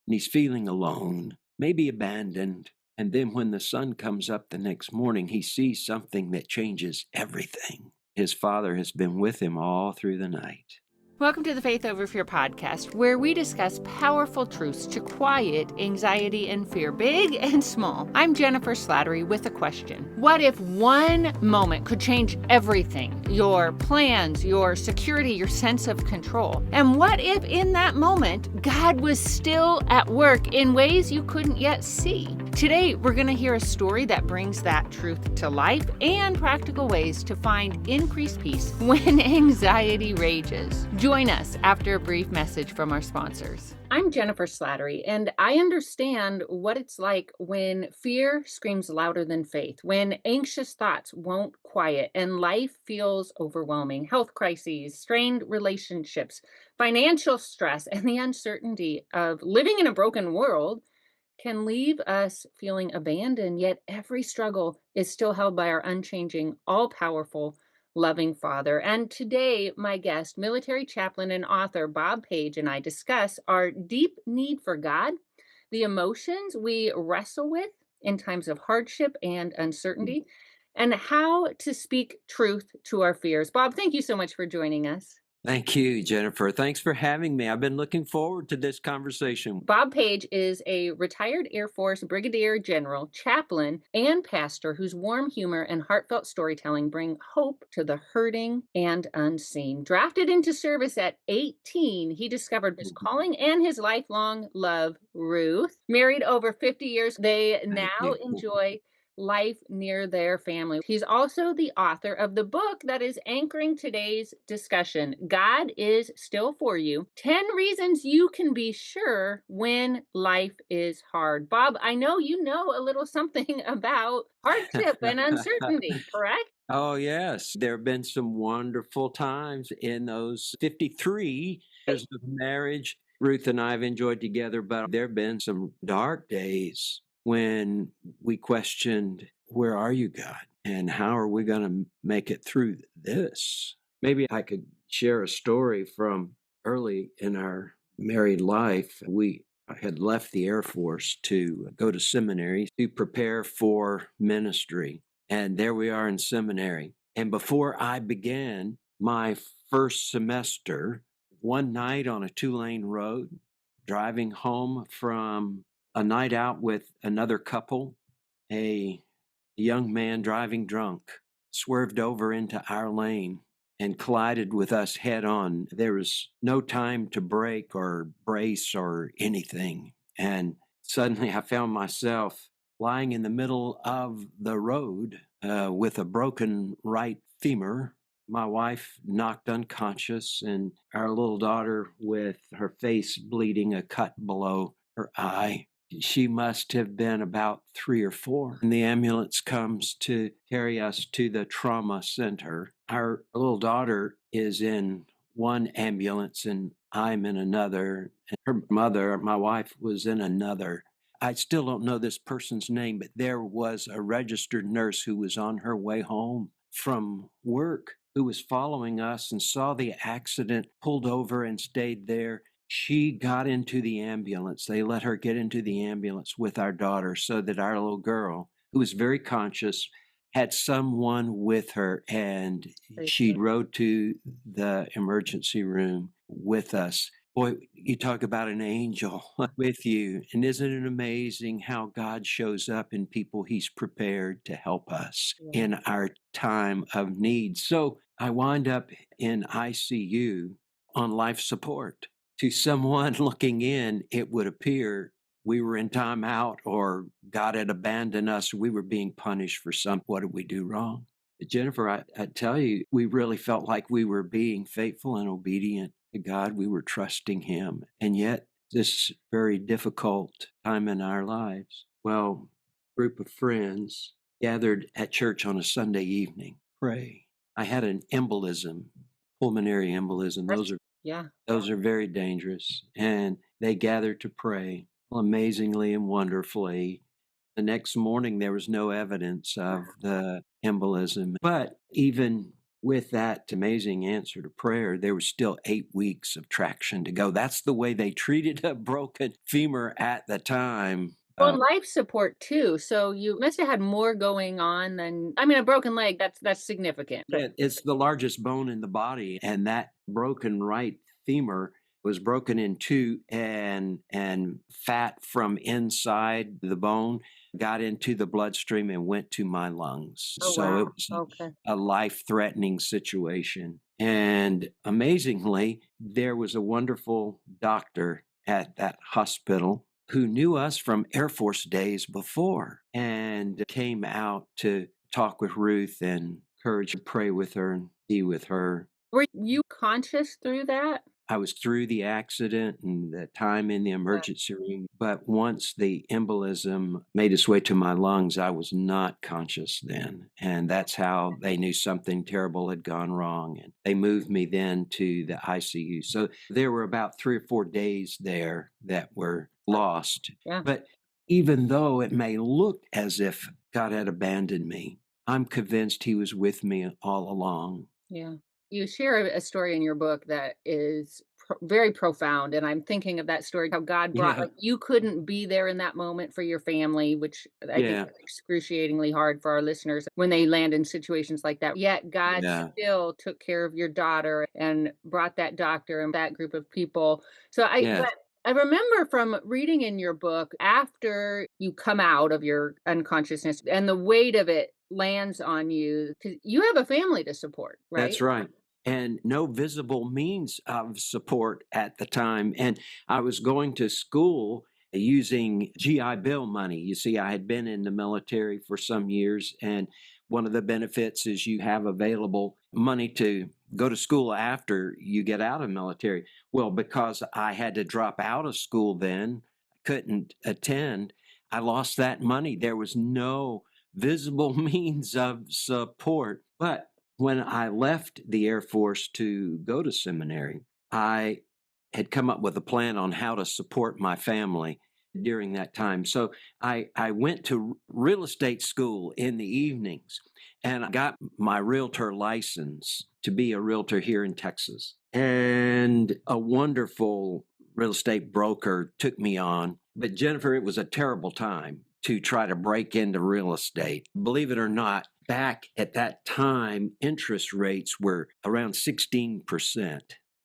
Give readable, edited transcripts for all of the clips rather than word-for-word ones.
and he's feeling alone, maybe abandoned. And then when the sun comes up the next morning, he sees something that changes everything. His father has been with him all through the night. Welcome to the Faith Over Fear podcast, where we discuss powerful truths to quiet anxiety and fear, big and small. I'm Jennifer Slattery with a question. What if one moment could change everything? Your plans, your security, your sense of control. And what if in that moment, God was still at work in ways you couldn't yet see? Today, we're going to hear a story that brings that truth to life and practical ways to find increased peace when anxiety rages. Join us after a brief message from our sponsors. I'm Jennifer Slattery, and I understand what it's like when fear screams louder than faith, when anxious thoughts won't quiet, and life feels overwhelming. Health crises, strained relationships, financial stress, and the uncertainty of living in a broken world can leave us feeling abandoned, yet every struggle is still held by our unchanging, all-powerful, loving Father. And today, my guest, military chaplain and author Bob Page, and I discuss our deep need for God, the emotions we wrestle with in times of hardship and uncertainty, and how to speak truth to our fears. Bob, thank you so much for joining us. Thank you, Jennifer. Thanks for having me. I've been looking forward to this conversation. Bob Page is a retired Air Force brigadier general, chaplain, and pastor whose warm humor and heartfelt storytelling bring hope to the hurting and unseen. Drafted into service at 18, he discovered his calling and his lifelong love, Ruth. Married over 50 years, they Thank now you. enjoy life near their family. He's also the author of the book that is anchoring today's discussion, God is Still For You, 10 Reasons You Can Be Sure When Life is Hard. Bob, I know you know a little something about hardship and uncertainty, correct? Oh, yes. There have been some wonderful times in those 53 years of marriage Ruth and I have enjoyed together, but there have been some dark days when we questioned, where are you, God? And how are we going to make it through this? Maybe I could share a story from early in our married life. We had left the Air Force to go to seminary to prepare for ministry. And there we are in seminary. And before I began my first semester, one night on a 2-lane road, driving home from a night out with another couple, a young man driving drunk swerved over into our lane and collided with us head on. There was no time to brake or brace or anything. And suddenly I found myself lying in the middle of the road with a broken right femur, my wife knocked unconscious, and our little daughter with her face bleeding, a cut below her eye. She must have been about 3 or 4. And the ambulance comes to carry us to the trauma center. Our little daughter is in one ambulance and I'm in another. And her mother, my wife, was in another. I still don't know this person's name, but there was a registered nurse who was on her way home from work who was following us and saw the accident, pulled over and stayed there. She got into the ambulance. They let her get into the ambulance with our daughter so that our little girl, who was very conscious, had someone with her, and she rode to the emergency room with us. Boy, you talk about an angel with you. And isn't it amazing how God shows up in people he's prepared to help us in our time of need? So I wind up in ICU on life support. To someone looking in, it would appear we were in timeout or God had abandoned us. We were being punished for something. What did we do wrong? But Jennifer, I tell you, we really felt like we were being faithful and obedient to God. We were trusting him. And yet this very difficult time in our lives, well, a group of friends gathered at church on a Sunday evening, pray. I had an embolism, pulmonary embolism. Those are very dangerous. And they gathered to pray. Well, amazingly and wonderfully, the next morning there was no evidence of the embolism. But even with that amazing answer to prayer, there was still 8 weeks of traction to go. That's the way they treated a broken femur at the time. Well, and life support too, so you must have had more going on than I mean, a broken leg, that's significant, but It's the largest bone in the body, and that broken right femur was broken in two, and fat from inside the bone got into the bloodstream and went to my lungs. oh, So it wow, was okay. a life-threatening situation. And amazingly, there was a wonderful doctor at that hospital who knew us from Air Force days before and came out to talk with Ruth and encourage her, pray with her, and be with her. Were you conscious through that? I was through the accident and the time in the emergency room, but once the embolism made its way to my lungs, I was not conscious then. And that's how they knew something terrible had gone wrong. And they moved me then to the ICU. So there were about 3 or 4 days there that were lost. Yeah. But even though it may look as if God had abandoned me, I'm convinced He was with me all along. Yeah. You share a story in your book that is very profound. And I'm thinking of that story, how God brought, Yeah, like, you couldn't be there in that moment for your family, which I think yeah, is excruciatingly hard for our listeners when they land in situations like that. Yet God yeah, still took care of your daughter and brought that doctor and that group of people. yes. But I remember from reading in your book after you come out of your unconsciousness and the weight of it lands on you, because you have a family to support, right? That's right. And no visible means of support at the time. And I was going to school using GI Bill money. You see, I had been in the military for some years, and one of the benefits is you have available money to go to school after you get out of military. Well, because I had to drop out of school then, couldn't attend, I lost that money. There was no visible means of support. But when I left the Air Force to go to seminary, I had come up with a plan on how to support my family during that time. So I went to real estate school in the evenings, and I got my realtor license to be a realtor here in Texas. And a wonderful real estate broker took me on. But Jennifer, it was a terrible time to try to break into real estate. Believe it or not, back at that time, interest rates were around 16%.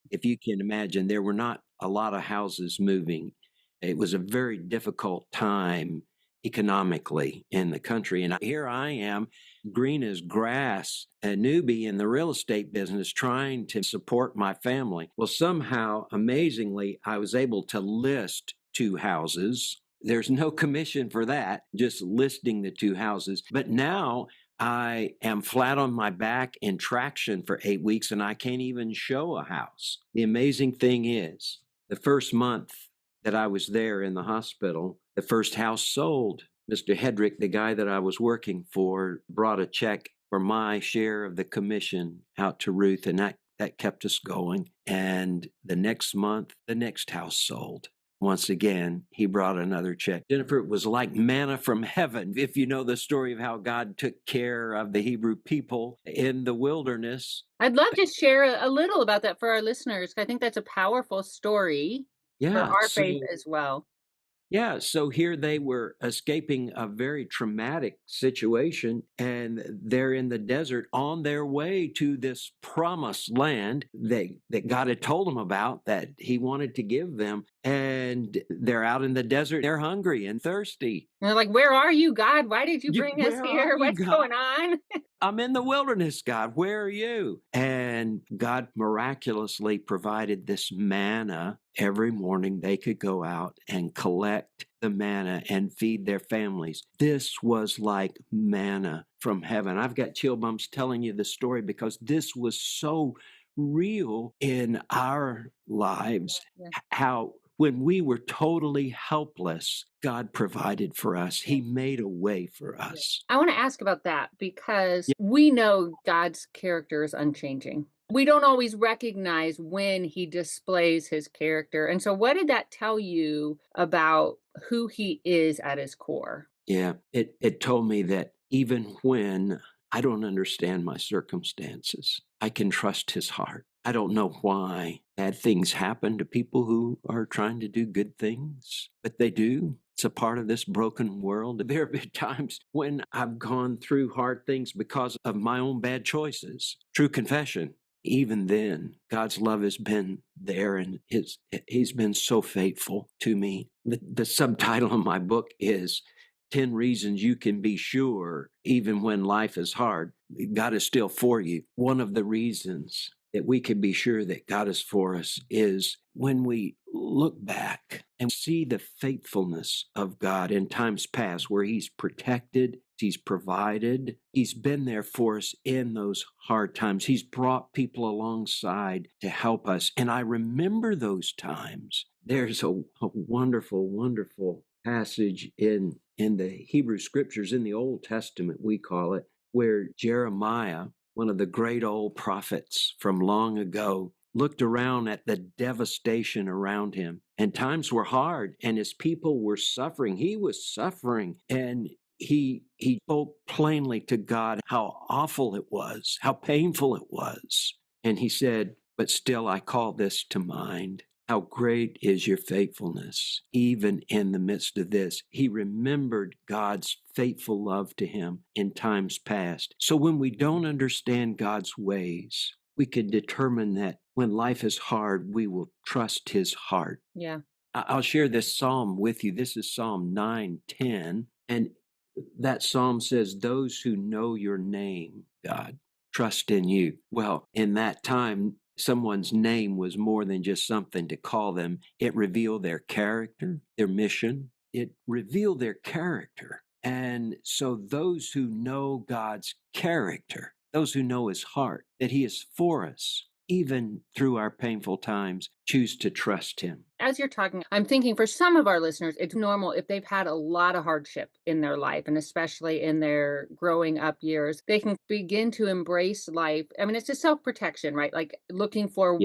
If you can imagine, there were not a lot of houses moving. It was a very difficult time economically in the country. And here I am, green as grass, a newbie in the real estate business, trying to support my family. Well, somehow, amazingly, I was able to list 2 houses. There's no commission for that, just listing the 2 houses. But now I am flat on my back in traction for 8 weeks, and I can't even show a house. The amazing thing is, the first month that I was there in the hospital, the first house sold. Mr. Hedrick, the guy that I was working for, brought a check for my share of the commission out to Ruth, and that kept us going. And the next month, the next house sold. Once again, he brought another check. Jennifer, it was like manna from heaven. If you know the story of how God took care of the Hebrew people in the wilderness. I'd love to share a little about that for our listeners. I think that's a powerful story for Yeah. our faith So as well. Yeah, so here they were escaping a very traumatic situation, and they're in the desert on their way to this promised land that God had told them about, that He wanted to give them. And they're out in the desert, they're hungry and thirsty. And they're like, "Where are you, God? Why did you bring us Where are here? you, What's God? going on?" I'm in the wilderness, God. Where are you? And God miraculously provided this manna every morning. They could go out and collect the manna and feed their families. This was like manna from heaven. I've got chill bumps telling you the story because this was so real in our lives. Yeah. How when we were totally helpless, God provided for us. He made a way for Yeah. us. I want to ask about that because we know God's character is unchanging. We don't always recognize when He displays His character. And so, what did that tell you about who He is at His core? Yeah, it told me that even when I don't understand my circumstances, I can trust his heart. I don't know why bad things happen to people who are trying to do good things, but they do. It's a part of this broken world. There have been times when I've gone through hard things because of my own bad choices. True confession. Even then, God's love has been there, and he's been so faithful to me. The subtitle of my book is 10 Reasons You Can Be Sure, Even When Life is Hard, God is still for you. One of the reasons that we can be sure that God is for us is when we look back and see the faithfulness of God in times past, where he's protected, he's provided, he's been there for us in those hard times. He's brought people alongside to help us. And I remember those times. There's a wonderful, wonderful passage in the Hebrew scriptures, in the Old Testament, we call it, where Jeremiah, one of the great old prophets from long ago, looked around at the devastation around him, and times were hard, and his people were suffering. He was suffering, and he spoke plainly to God how awful it was, how painful it was. And he said, but still I call this to mind. How great is your faithfulness, even in the midst of this. He remembered God's faithful love to him in times past. So when we don't understand God's ways, we can determine that when life is hard, we will trust his heart. Yeah. I'll share this psalm with you. This is Psalm 9:10. And that psalm says, those who know your name, God, trust in you. Well, in that time, someone's name was more than just something to call them. It revealed their character, their mission. It revealed their character. And so those who know God's character, those who know his heart, that he is for us, even through our painful times, choose to trust him. As you're talking, I'm thinking for some of our listeners, it's normal if they've had a lot of hardship in their life, and especially in their growing up years, they can begin to embrace life. I mean, it's just self-protection, right? Like looking for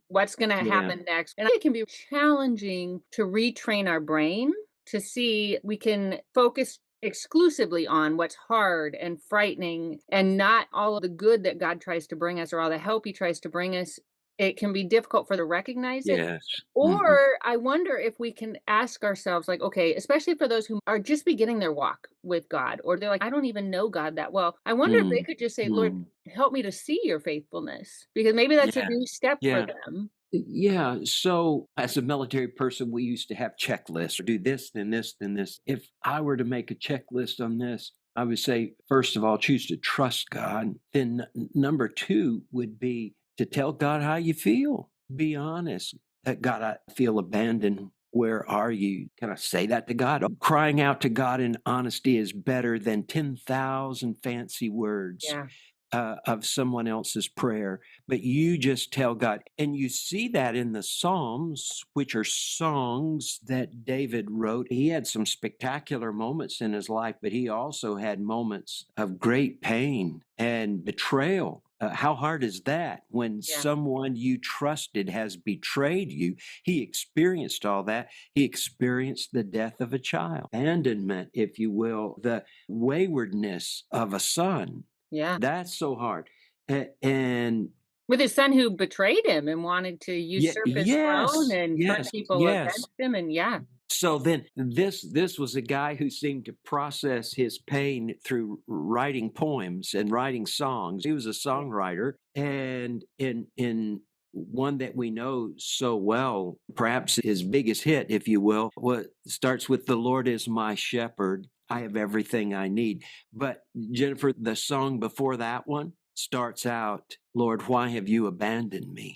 what's going to happen next. And it can be challenging to retrain our brain to see we can focus exclusively on what's hard and frightening and not all of the good that God tries to bring us or all the help he tries to bring us. It can be difficult for to recognize it. Yes. Or I wonder if we can ask ourselves, like, okay, especially for those who are just beginning their walk with God, or they're like, I don't even know God that well. I wonder if they could just say, Lord, help me to see your faithfulness, because maybe that's a new step for them. Yeah. So as a military person, we used to have checklists. Do this, then this, then this. If I were to make a checklist on this, I would say, first of all, choose to trust God. Then number two would be to tell God how you feel. Be honest. God, I feel abandoned. Where are you? Can I say that to God? Crying out to God in honesty is better than 10,000 fancy words. Of someone else's prayer, but you just tell God. And you see that in the Psalms, which are songs that David wrote. He had some spectacular moments in his life, but he also had moments of great pain and betrayal. How hard is that when someone you trusted has betrayed you? He experienced all that. He experienced the death of a child, abandonment, if you will, the waywardness of a son. Yeah. That's so hard. And with his son who betrayed him and wanted to usurp his throne and turn people against him. And so then this was a guy who seemed to process his pain through writing poems and writing songs. He was a songwriter, and in one that we know so well, perhaps his biggest hit, if you will, starts with, the Lord is my shepherd, I have everything I need. But Jennifer, the song before that one starts out, Lord, why have you abandoned me?